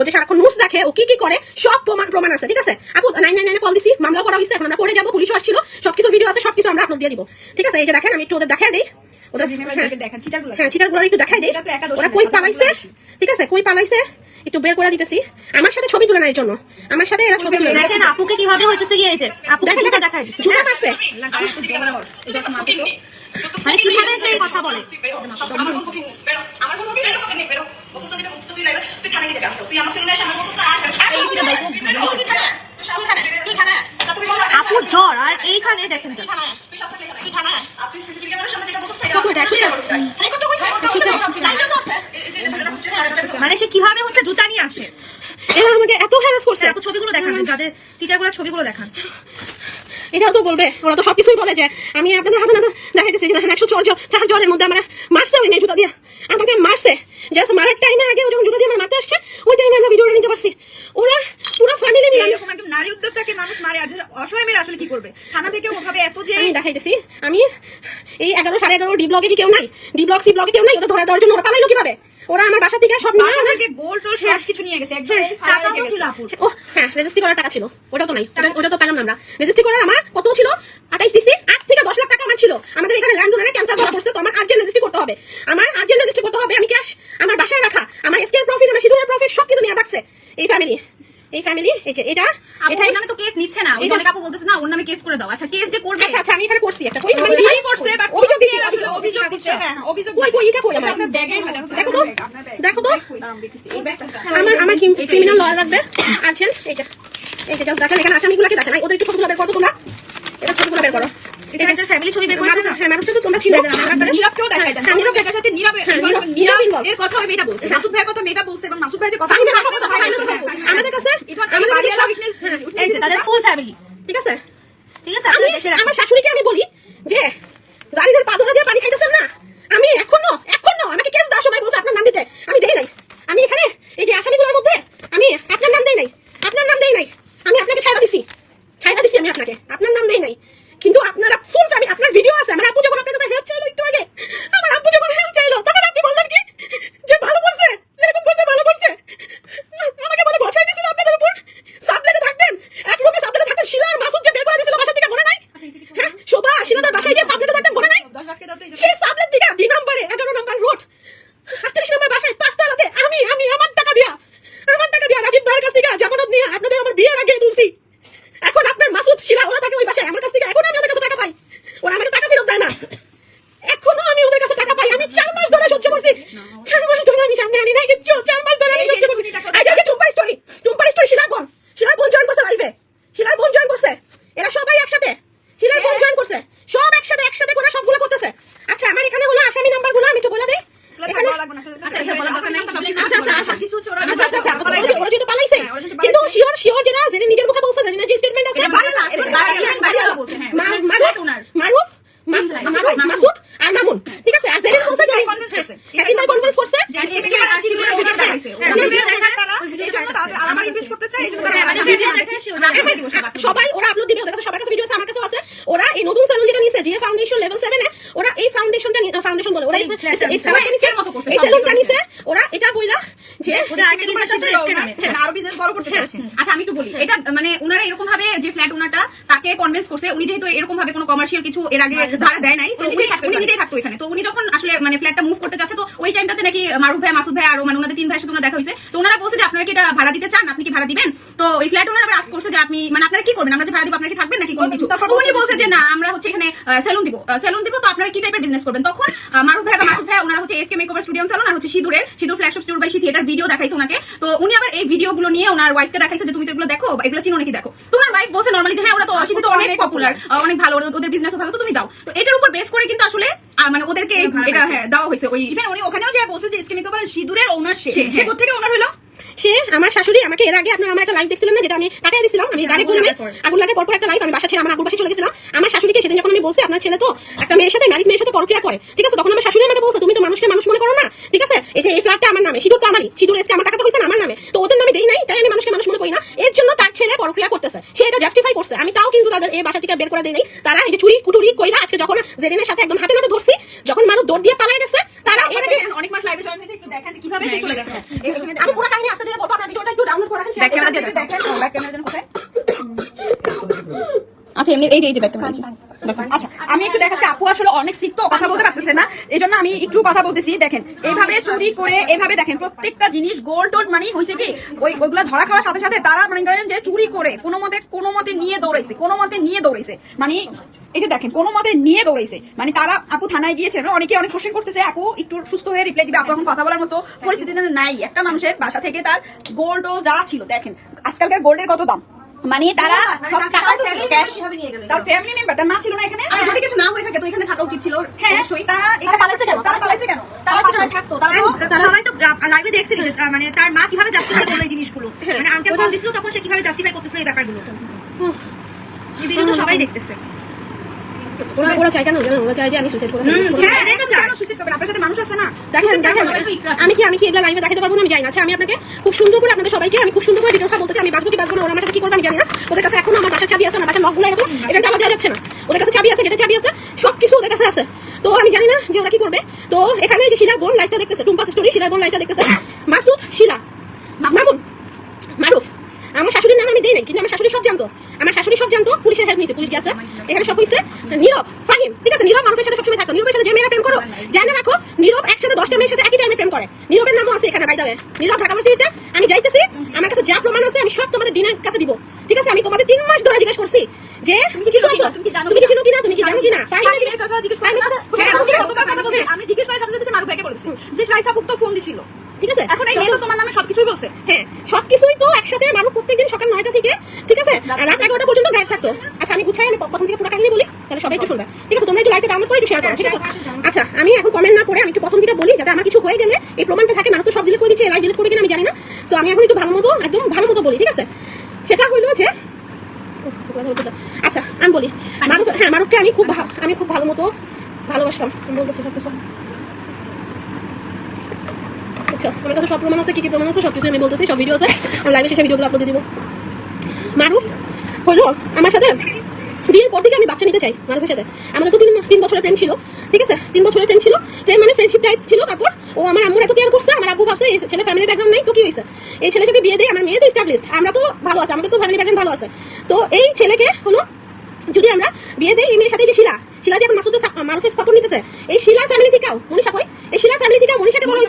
ও যে সারাক্ষণ নিউজ দেখে, ও কি কি করে সব প্রমাণ আছে, ঠিক আছে আপু? 999 কল দিছি, মামলা করা হয়েছে, এখন আমরা পড়ে যাবো, পুলিশও আসছিল, সবকিছু ভিডিও আছে, সবকিছু আমরা আপলোড দিয়ে দিব, ঠিক আছে? এই যে দেখেন, আমি একটু ওদের দেখাই দিই, ওদের চিটারগুলো একটু দেখাই দিই, ওরা কই পালাইছে, ঠিক আছে? কই পালাইছে একটু বের করে দিতেছি। আমার সাথে ছবি তুলে নেওয়ার জন্য, আমার সাথে এরা ছবি তুলে দেখেন আপুকে কিভাবে হইতেছে গিয়ে, এই যে আপু দেখেন দেখাই দিছি, জুতা মারছে, মানে কিভাবে সেই কথা বলে। আপুর জ্বর, আর এইখানে দেখেন মানে সে কিভাবে হচ্ছে জুতা নিয়ে আসে, এরা আমাকে এত হ্যারাস করছে। আপু ছবিগুলো দেখান, যাদের চিটাগুলো ছবিগুলো দেখান। এটাও তো বলবে, ওরা তো সবকিছুই বলে যে আমি আপনাদের হাতে নাতে দেখাইতেছি, 104 জ্বরের মধ্যে আমরা মারছে, ওই মেয়ে জুতা দিয়ে আমাকে মারছে, জাস্ট মারার টাইমে আগে যখন জুতা দিয়ে আমার মারতে আসছে, ওই টাইমে আমরা ভিডিওটা নিতে পারছি। ওরা পুরো ফ্যামিলি মিলে এরকম একদম নারী উদ্যোক্তাকে মানুষ মারে, আসলে অসহায় মেয়েরা আসলে কি করবে? থানা থেকে ওভাবে এত যে আমি দেখাইতেছি, আমি এই 11 11:30 ডি ব্লগে কি কেউ নাই, ডি ব্লগ সি ব্লগে কেউ নাই, ওটা ধরে দেওয়ার জন্য ওরা পালাইলো কিভাবে? ওরা আমার বাসা থেকে সব নিয়ে আমাকে গোল্ড টোল সব কিছু নিয়ে গেছে, একদম টাকাও ছিল আপুর। ও হ্যাঁ, রেজিস্ট্রি করার টাকা ছিল, ওটা তো নাই, ওটা তো পেলাম না আমরা। রেজিস্ট্রি করার আমার কত ছিল? 28 সিসি, 8 থেকে 10 লাখ টাকা আমার ছিল। আমাদের এখানে ল্যান্ড ওনারে ক্যান্সার ধরা পড়ছে, তো আমার আর্জেন্ট রেজিস্ট্রি করতে হবে, আমার আর্জেন্ট রেজিস্ট্রি করতে হবে। আমি ক্যাশ আমার বাসায় রাখা, আমার এসকের প্রফিট, আমার সিধুরের প্রফিট সবকিছু নিয়ে রাখছে এই ফ্যামিলি। এই যে এটা এটাই নামে তো কেস নিচ্ছে না, ওই অনেক আপু বলতেছে না ওর নামে কেস করে দাও। আচ্ছা কেস যে করবে, আচ্ছা আমি এখানে করছি একটা, কই আমি করছে বাট অভিযোগ দিচ্ছে, হ্যাঁ অভিযোগ কই এটা কই আমার দেখো তো আমার ক্রিমিনাল লয়ার রাখবে আছেন। এই যে জাস্ট দেখেন, এখানে আসামিগুলোকে দেখেন, ওদের একটু ছবিগুলো বের করো তোমরা, এটা ছবিগুলো বের করো। এটা একটা ফ্যামিলি ছবি বের করেছে না? হ্যাঁ, মানুষটা তো তোমরা ছিল, নীরবকেও দেখাই দেন, নীরব এর সাথে নীরব এর কথা মেয়েটা বলছে, মাসুদ ভাইয়ের কথা মেয়েটা বলছে, এবং মাসুদ ভাই যে কথা আমাদের কাছে এই যে তাদের ফুল ফ্যামিলি, ঠিক আছে? আমার শাশুড়িকে আমি বলি যে জারিদের পা ধরে যে পানি খাইতেছেন না, আমি এখনো আমাকে কেস দেওয়ার সময় বলছে আপনার নাম দিতে, আমি দেই নাই। আমি এখানে এই যে আসামিগুলোর মধ্যে আমি আপনার নাম দেই নাই, আমি আপনাকে ছাড়া দিছি, আমি আপনার নাম দেই নাই, কিন্তু আপনারা ফুল ফ্যামিলি, আপনার ভিডিও আছে। আমার আপু যখন আপনার কাছে হেল্প চাইলো একটু আগে, আমার আপু যখন হেল্প চাইলো, তখন আপনি বললেন কি যে ভালো করছে, এরকম করতে ভালো করছে, আমাকে বলে ভরসা দিছিল আপনাদের উপর। সাবলেটে থাকতেন, এক রুমে সাবলেটে থাকতেন, শিলা আর মাসুদ যে বের করে দিছিল বাসা থেকে, মনে নাই? হ্যাঁ, শোভা শিলাদের বাসায় যে সাবলেটে থাকতেন, মনে নাই? সেই সাবলেট থেকে 2 নম্বরে 11 নম্বর রোড 38 নম্বর বাসায় 5 তলাতে আমি আমার টাকা দিয়া রাজীব ভাইয়ের কাছ থেকে জামানত নিয়ে আপনাদের আমার বিয়ের আগে তুলছি। এখন আপনার মাসুদ শিলা ওরা থাকে ওই বাসায় আমার কাছ থেকে, এখন আমি ওদের কাছে টাকা পাই, ওরা আমাকে টাকা ফেরত দেয় না, এখনো আমি ওদের কাছে টাকা পাই। আমি 4 মাস ধরে সহ্য করছি, 4 মাস ধরে আমি সামনে আনি নাই, কিন্তু 4 মাস ধরে আমি সহ্য করছি। এই যে টুম্পার স্টোরি শিলার বোন জয়েন করছে লাইভে, এরা সবাই একসাথে, শিলার বোন জয়েন করছে, সব একসাথে করে সবগুলো করতেছে। আচ্ছা আমার এখানে হলো আসামি নাম্বারগুলো আমি একটু বলে দেই, কিন্তু শিওর যেটা জেনে নিজের মুখে বলছে, জানি না যে স্টেটমেন্ট আছে মাসুদ আর মামুন, ঠিক আছে? আর জেনে বলছে কনফারেন্স করছে সবাই, ওরা আপলোড দিবে, ওদের কাছে সবার কাছে ভিডিও আছে, আমার কাছেও আছে। ওরা এই নতুন সেলুন যেটা নিছে, জিএ ফাউন্ডেশন লেভেল 7 এ, ওরা এই ফাউন্ডেশন বলে, ওরা এই সেলুনটা নিছে, ওরা এটা বইলা যে আরো বিজনেস বড় করতে চাচ্ছে। আচ্ছা আমি একটু বলি, এটা মানে ওনারা এরকম ভাবে যে ফ্ল্যাট ওনারটা তাকে কনভিন্স করছে, উনি যেহেতু এরকম ভাবে কোনো কমার্শিয়াল কিছু এর আগে ভাড়া দেয় নাই, তো উনি নিজেই থাকতো এখানে, তো উনি যখন আসলে মানে ফ্ল্যাটটা মুভ করতে যাচ্ছে, তো ওই টাইমটাতে নাকি মারুফ ভাই, মাসুদ ভাই আর মানে ওনাদের 3 ভাইয়ের সাথে দেখা হয়েছে, তো ওনারা বলছে যে আপনারা কি এটা ভাড়া দিতে চান, আপনি কি ভাড়া দিবেন? তো ওই ফ্ল্যাট ওনারা আবার আস্ক করছে যে আপনি মানে আপনারা কি করবেন, আমরা যে ভাড়া দিব আপনারা কি থাকবেন নাকি কোনো কিছু? উনি বলছে যে না আমরা হচ্ছে এখানে সেলুন দিব, তো আপনারা কি টাইপের বিজনেস করবেন? তখন মারুফ ভাই বা মাসুদ ভাই ওনারা হচ্ছে এসকে মেকওভার স্টুডিও সেলুন আর হচ্ছে সিধুর ফ্ল্যাগশিপ স্টোর বাই সিথি এটার ভিডিও দেখাইছে ওনাকে, তো উনি আবার এই ভিডিওগুলো নিয়ে ওনার ওয়াইফকে দেখাইছে যে তুমি তো এগুলো দেখো, এগুলো চিনো নাকি দেখো। তো ওনার ওয়াইফ বলছে নরমালি যে হ্যাঁ ওরা তো সিথি তো অনেক পপুলার, অনেক ভালো, ওদের বিজনেসও ভালো, তো তুমি দাও। তো এটার উপর বেস করে কিন্তু আসলে মানে ওদেরকে এটা হ্যাঁ দেওয়া হয়েছে। ওই ইভেন উনি ওখানেও যে বলছে যে এসকে মেকওভার সিধুরের ওনার সে কোথা থেকে ওনার হলো, সে আমার শাশুড়ি আমাকে এর আগে আপনারা আমার একটা লাইভ দেখছিলেন না, যেটা আমি কাটাই দিছিলাম, আমি গাড়ি গুলো আগুন লাগে পরপর একটা লাইভ, আমি বাসা ছেড়ে আমার আগুন বাসে চলে গেছিলাম। আমার শাশুড়িকে সেদিন যখন আমি বলছি আপনার ছেলে তো একটা মেয়ের সাথে ম্যারিড মেয়ের সাথে পরক্রিয়া করে, ঠিক আছে? তখন আমার শাশুড়ি আমাকে বলছে তুমি তো মানুষকে মানুষ মনে করো না, ঠিক আছে? এই যে এই ফ্ল্যাটটা আমার নামে, সিধুর তো আমারই, সিধুর এসকে আমার টাকা তো হয়েছে না আমার নামে, তো ওদের নামে দেই নাই, তাই আমি মানুষকে মানুষ মনে করি না, এর জন্য তার ছেলে পরক্রিয়া করতেছে, সে এটা জাস্টিফাই করছে। আমি তাও কিন্তু তাদের এই বাসা থেকে বের করে দেই নাই, তারা এই যে চুরি কুটুরি কইরা আজকে যখন জেরিনের সাথে একদম হাতে নাতে ধরছি, যখন মারুফ দৌড় দিয়ে পালাই গেছে, তারা এর আগে অনেক মাস লাইভে জয়েন হয়েছে, একটু দেখেন যে কিভাবে সে চলে গেছে। আমি পুরো কাহিনী আসতে দিয়ে বলবো, আপনার ভিডিওটা ব্যাক ক্যামেরা দিয়ে দেখেন, ব্যাক ক্যামেরা দেন কোথায়? আচ্ছা এমনি এই যে ব্যাক ক্যামেরা দেখেন। আচ্ছা আমি একটু দেখাচ্ছি, আপু আসলে অনেক সিক তো কথা বলতে পারতেছে না, এই জন্য আমি একটু কথা বলতেছি। দেখেন এইভাবে চুরি করে, এভাবে দেখেন প্রত্যেকটা জিনিস গোল্ড টোল্ড মানে হয়েছে কি ওইগুলা ধরা খাওয়ার সাথে সাথে তারা মনে করেন যে চুরি করে কোনো মতে নিয়ে দৌড়াইছে, মানে এই যে দেখেন কোনো মতে নিয়ে দৌড়াইছে। মানে তারা আপু থানায় গিয়েছে, অনেকে অনেক কোশ্চেন করতেছে, আপু একটু সুস্থ হয়ে রিপ্লাই দিবে, আপু এখন কথা বলার মতো পরিস্থিতিতে নাই। একটা মানুষের বাসা থেকে তার গোল্ড যা ছিল, দেখেন আজকালকার গোল্ডের কত দাম, মানে তারা সব টাকা তো ছিল ক্যাশ, তার ফ্যামিলি মেম্বার, তার মা ছিল না এখানে। আচ্ছা যদি কিছু না হয়ে থাকে তো এখানে থাকা উচিত ছিল। হ্যাঁ তারা পালাইছে কেন? তারা বাসায় থাকতো, তারা সবাই তো লাইভে দেখছে যে মানে তার মা কিভাবে জাস্টিফাই করলো এই জিনিসগুলো, মানে আঙ্কেল কল দিছিল তখন সে কিভাবে জাস্টিফাই করতেছিল এই ব্যাপারগুলো, এই ভিডিও তো সবাই দেখতেছে। ওরা চাই কেন জানো? ওরা চাই যে আমি সুইসাইড করে হ্যাঁ দেখো কেন সুইসাইড করবে? আপনার সাথে মানুষ আছে না, দেখেন আমি কি এগুলা লাইভে দেখাতে পারবো না, আমি জানি না। আচ্ছা আমি আপনাকে খুব সুন্দর করে আপনাদের সবাইকে আমি খুব সুন্দর করে ডিটেইলস বলতেছি, আমি বাঁচবো কি বাঁচবো না, ওরা আমার সাথে কি করবে আমি জানি না। ওদের কাছে এখনো আমার বাসার চাবি আছে, আমার বাসার লকগুলো এরকম এটা তালা দেওয়া যাচ্ছে না, ওদের কাছে চাবি আছে, গেটের চাবি আছে, সবকিছু ওদের কাছে আছে। তো আমি জানি না যে ওরা কি করবে। তো এখানে যে শিলার বোন লাইভটা দেখতেছে, টুম্পা স্টোরি শিলার বোন লাইভটা দেখতেছে, মাসুদ, শিলা, মামুন, মারুফ, আমার শাশুড়ির নাম আমি দেই নাই, কিন্তু আমার শাশুড়ি সব জানতো, আমার শাশুড়ি সব জানতো, পুলিশের হেল্প নিয়েছে, পুলিশ গেছে এখানে সব হয়েছে। নীরব, ফাহিম, ঠিক আছে, নীরব মানুষের সাথে সবসময় থাকতো, নীরবের সাথে যে মেয়েরা প্রেম করো জানা রাখো, নীরব একসাথে 10টা মেয়ের সাথে একই টাইমে প্রেম করে, নীরবের নামও আছে এখানে বাইরে। নীরব ঢাকা ভার্সিটিতে, আমি যাইতেছি, আমার কাছে যা প্রমাণ আছে আমি সব তোমাদের দিনের কাছে দিব, ঠিক আছে। আমি তোমাদের 3 মাস ধরে জিজ্ঞেস করছি যে তুমি কি চিনো কিনা, তুমি কি জানো কিনা, ফাহিমের কথা জিজ্ঞেস করে আমি জিজ্ঞেস করার সাথে সাথে মারুফ ভাইকে বলেছি যে রাইসা পুত্র ফোন দিছিল, ঠিক আছে। এখন এই মেয়ে তো তোমার নামে সবকিছুই বলছে। হ্যাঁ সবকিছুই তো একসাথে মারুফ প্রত্যেকদিন সকাল 9টা থেকে, ঠিক আছে, রাত 11টা পর্যন্ত গায়েব থাকতো। আচ্ছা আমি গুছাই প্রথম থেকে পুরো কাহিনী বলি, তাহলে সবাই একটু শুনবে, ঠিক আছে। তোমরা একটু লাইকটা ডাউনলোড করে একটু শেয়ার করো, ঠিক আছে। আচ্ছা আমি এখন কমেন্ট না পড়ে আমি একটু প্রথম থেকে বলি, যাতে আমার কিছু হয়ে গেলে এই প্রমাণটা থাকে। মারুফ তো সব ডিলিট করে দিচ্ছে, লাইভ ডিলিট করে কিনা আমি জানি না। তো আমি এখন একটু একদম ভালো মতো বলি, ঠিক আছে। সেটা হইলো যে আচ্ছা আমি বলি মারুফ, হ্যাঁ মারুফকে আমি খুব ভালো মতো ভালোবাসতাম, আমি বলতেছি সব কিছু। আচ্ছা আমার কাছে সব প্রমাণ আছে, কি প্রমাণ আছে সবকিছু আমি বলতেছি, সব ভিডিও আছে, আমি লাইভে শেষে ভিডিওগুলো আপলোড দিয়ে দিব। মারুফ হলো আমার সাথে বিয়ের পর থেকে আমি বাচ্চা নিতে চাই মারুফের সাথে। আমাদের তো 3 বছরের প্রেম ছিল, ঠিক আছে, 3 বছরের প্রেম ছিল, প্রেম মানে ফ্রেন্ডশিপ টাইপ ছিল। তারপর ও আমার আম্মুর এত কেয়ার করছে, আমার আব্বু ভাবছে এই ছেলে ফ্যামিলি ব্যাকগ্রাউন্ড নাই, তো কি হয়েছে, এই ছেলের সাথে বিয়ে দিয়ে আমার মেয়ে তো এস্টাবলিশড, আমরা তো ভালো আছে, আমাদের তো ফ্যামিলি ব্যাকগ্রাউন্ড ভালো আছে। তো এই ছেলেকে হলো যদি আমরা বিয়ে দেই, এই মেয়ের সাথে যে শিলা যে এখন মারুফের সাপোর্ট নিতেছে, এই শিলার ফ্যামিলি থেকেও মনীষা কই, এই শিলার ফ্যামিলি থেকেও মনীষাকে বলা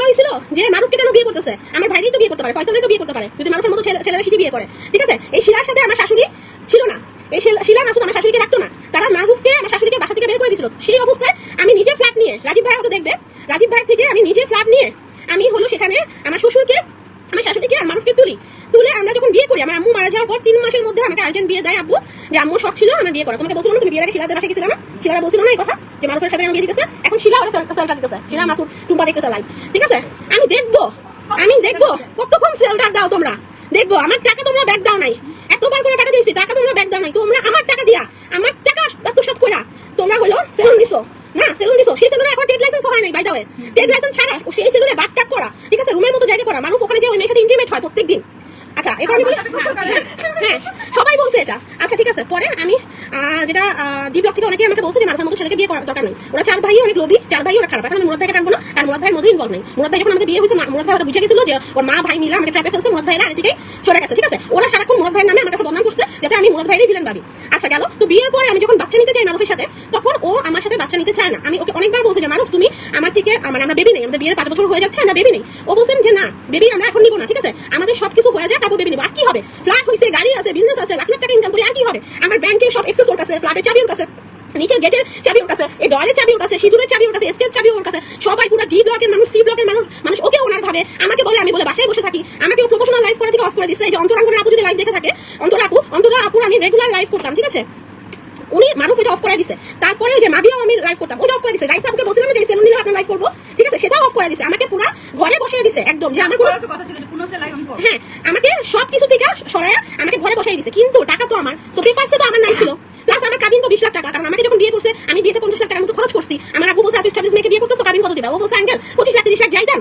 হয়েছিল যে মারুফকে কেন বিয়ে করতেছে, আমার ভাইকেই তো বিয়ে করতে পারে, ফয়সালকে তো বিয়ে করতে পারে, যদি মারুফের মতো ছেলেরা সিটি বিয়ে করে, ঠিক আছে। এই শিলার সাথে আমার শাশুড়ি ছিল না, এই শিলা মাসুদ আমার শাশুড়িকে রাখতো না, তারা মারুফকে আমার শাশুড়িকে বাসা থেকে বের করে দিয়েছিল। সেই অবস্থায় আমি নিজে ফ্ল্যাট নিয়ে, রাজীব ভাই হয়তো দেখবে, রাজীব ভাই থেকে আমি নিজে ফ্ল্যাট নিয়ে আমি হলো সেখানে আমার শ্বশুরকে, আমার শাশুড়িকে আর মারুফকে তুলে আমরা যখন বিয়ে করি, আমার আম্মু মারা যাওয়ার পর 3 মাসের মধ্যে আমাকে আর্জেন্ট বিয়ে দেয় আব্বু, যে আম্মুর শখ ছিল আমার বিয়ে করা। তোমাকে বলছিল না তুমি বিয়ের আগে শিলাদের বাসায় গেছিলে না, শিলারা বলছিল না এই কথা যে মারুফের সাথে আমি বিয়ে দিতেছে, এখন শিলা ওরা সেলটা দিতেছে, শিলা মাসুদ টুম্পা দেখতেছে লাইভ, ঠিক আছে। আমি দেখবো কতক্ষণ সেলটা দাও তোমরা, দেখবো আমার টাকা তোমরা ব্যাক দাও নাই, এতবার করে টাকা দিয়েছি, টাকা তোমরা ব্যাক দাও নাই, তোমরা আমার টাকা দিয়া আমার টাকা আত্মসাৎ কইরা তোমরা হলো সেলুন দিছো না, সেলুন দিছো, সেই সেলুনে এখন ট্রেড লাইসেন্স হয় নাই, by the way trade license ছাড়া সেই সেলুনে বাটটাপ করা, ঠিক আছে, রুমের মতো জায়গা করা, মানুষ ওখানে যে ওই মেয়ের সাথে ইন্টিমেট হয় প্রত্যেকদিন। আচ্ছা এবার আমি বলি, হ্যাঁ সবাই বলছে এটা। আচ্ছা ঠিক আছে, পরে আমি যেটা ডি ব্লক থেকে অনেকে আমাকে বলছে যে মারুফের মতো ছেলেকে বিয়ে করার দরকার নেই, ওরা 4 ভাই অনেক লোভী, 4 ভাই ওরা খারাপ। এখন আমি মুরাদ ভাইকে টানবো না, আর মুরাদ ভাই মধ্যে ইনভলভ নেই। মুরাদ ভাই যখন আমাদের বিয়ে হয়েছে, মুরাদ ভাই হয়তো বুঝে গেছিল যে ওর মা ভাই মিলে আমাকে ট্র্যাপে ফেলছে, মুরাদ ভাইরা আগে থেকেই সরে গেছে, ঠিক আছে। ওরা সারাক্ষণ মুরাদ ভাইয়ের নামে আমার কাছে বদনাম করছে, যাতে আমি মুরাদ ভাইয়েরই ভিলেন ভাবি। আচ্ছা গেল, তো বিয়ের পরে আমি যখন বাচ্চা নিতে চাই মারুফের সাথে, তখন ও আমার সাথে বাচ্চা নিতে চায় না। আমি ওকে অনেকবার বলছি যে মারুফ তুমি আমার থেকে, আমরা বেবি নেই, আমাদের বিয়ের 5 বছর হয়ে যাচ্ছে, আমরা বেবি নেই। ও বলছেন যে না বেবি আমরা এখন নিবো না, ঠিক আছে, আমাদের সবকিছু হয়ে যায় তারপর বেবি নিবো। আর কি হবে, ফ্ল্যাট হয়েছে, গাড়ি আছে, বিজনেস আছে, লাখ লাখ টাকা ইনকাম করি, আর কি হবে, আমার ব্যাংকের সব এক্সেস ওর কাছে, ফ্ল্যাটের চাবি ওর কাছে, নিচের গেটের চাবি ওর কাছে, এই ডয়ারের চাবি ওর কাছে, সিঁদুরের চাবি ওর কাছে, এসকের চাবি ওর কাছে, সবাই পুরো ডি ব্লকের মানুষ, সি ব্লকের মানুষ ওকে ওনার ভাবে, আমাকে বলে, আমি বলে বাসায় বসে থাকি, আমাকে ও প্রমোশনাল লাইভ করা থেকে অফ করে দিচ্ছে। এই যে অন্তরাঙ্গনের আপু যদি লাইভ দেখে থাকে, অন্তরা আপুর আমি রেগুলার লাইভ করতাম, ঠিক আছে, উনি মারুফ এটা অফ করে দিছে। তারপরে ওই যে মাবিয়াও আমি লাইভ করতাম, ওটা অফ করে দিছে। রাইসা আপুকে বলছিলাম যে সেলুন নিলে আপনার লাইভ করবো, ঠিক আছে, সেটাও অফ করে দিছে। আমাকে পুরো ঘরে বসিয়ে দিছে একদম, যে আমার হ্যাঁ আমাকে সবকিছু থেকে সরায়া আমাকে ঘরে বসাই দিছে। কিন্তু টাকা তো আমার, তো পেপারসে তো আমার নাই ছিল, প্লাস আমার কাবিন তো 20 লাখ টাকা, কারণ আমাকে যখন বিয়ে করছে আমি বিয়েতে 50 লাখ টাকার মতো খরচ করছি। আমার আব্বু বলছে এত স্টাডিজ মেয়েকে বিয়ে করতেছো, কাবিন কত দিবা? ও বলছে আঙ্কেল 25 লাখ 30 লাখ যাই দেন,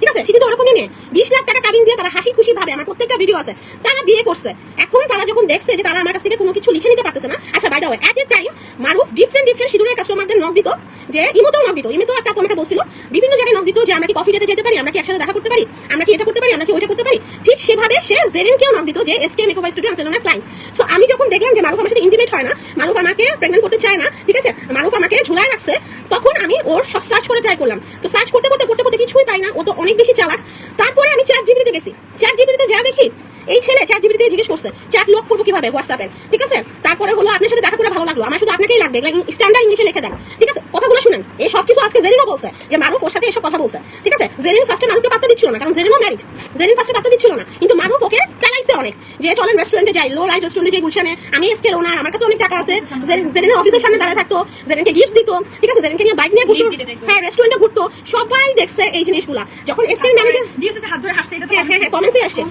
ঠিক আছে। সেটি তো ওরকমই মেয়ে, 20 লাখ টাকা কাবিন দিয়ে তারা হাসি খুশি ভাবে, আমার প্রত্যেকটা ভিডিও আছে, তারা বিয়ে করছে। এখন তারা যখন দেখছে যে তারা আমার কাছ থেকে কোনো কিছু লিখে নিতে পারতেছে না, আচ্ছা by the way at a time Maruf different সিঁদুরের কাস্টমারদের নক দিত, যে ইমোতেও নক দিত, ইমোতেও একটা আপু আমাকে বলছিল, বিভিন্ন জায়গায় নক দিত যে আমরা কি কফি ডেটে যেতে পারি, আমরা কি একসাথে দেখা করতে পারি, আমরা কি এটা করতে পারি, আমরা কি ওইটা করতে পারি। ঠিক সেভাবে সে জেরিনকেও নক দিত যে এসকে মেকওভার স্টুডিও আনসালনের ক্লায়েন্ট। সো আমি যখন দেখলাম যে মারুফ আমার সাথে ইন্টিমেট হয় না, মারুফ আমাকে প্রেগনেন্ট করতে চায় না, ঠিক আছে, মারুফ আমাকে ঝুলায় রাখছে, তখন আমি ওর সব সার্চ করে ট্রাই করলাম। তো সার্চ করতে করতে করতে করতে কিছুই পাই না, ও তো অনেক বেশি চালাক। তারপরে আমি চ্যাট জিপিটিতে গেছি, চ্যাট জিপিটিতে যা দেখি এই ছেলে চ্যাট জিপিটিতে জিজ্ঞেস করছে চ্যাট লক করবো কিভাবে হোয়াটসঅ্যাপে, ঠিক আছে। তারপরে হলো আপনার সাথে দেখা করে ভালো লাগলো, আমার শুধু আপনাকেই লাগবে, স্ট্যান্ডার্ড ইংলিশে লিখে দেন, ঠিক আছে। কথাগুলো শুনেন, এই সব কিছু আজকে জেরিনও বলছে যে মারুফ ওর সাথে এসব কথা বলছে, ঠিক আছে। জেরিন ফার্স্টে মারুফকে পাত্তা দিচ্ছিল না, কারণ জেরিনও ম্যারিড, জেরিন ফার্স্টে পাত্তা দিচ্ছিল না, কিন্তু মারুফ ওকে টালাইছে অনেক, যে চলেন রেস্টুরেন্টে যাই, লো লাইট রেস্টুরেন্টে যাই গুলশানে, আমি এসকের ওনার, আমার কাছে অনেক টাকা আছে। জেরিনের অফিসের সামনে দাঁড়ায় থাকতো, জেরিনকে গিফট দিত, ঠিক আছে, জেরিনকে নিয়ে বাইক নিয়ে ঘুরতো, হ্যাঁ রেস্টুরেন্টে ঘুরতো, সবাই দেখছে এই জিনিসগুলা। যখন এসকের ম্যানেজার হাত ধরে হাসছে, এটা তো হ্যাঁ কমেন্টসে আসছে,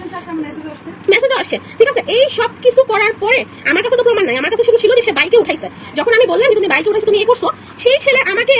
মেসেজও আসছে, ঠিক আছে। এই সব কিছু করার পরে আমার কাছে তো প্রমাণ নাই, আমার কাছে শুধু ছিল যে সে বাইকে উঠাইছে। যখন আমি বললাম তুমি বাইকে উঠাইছো, তুমি এই করছো, সেই ছেলে আমাকে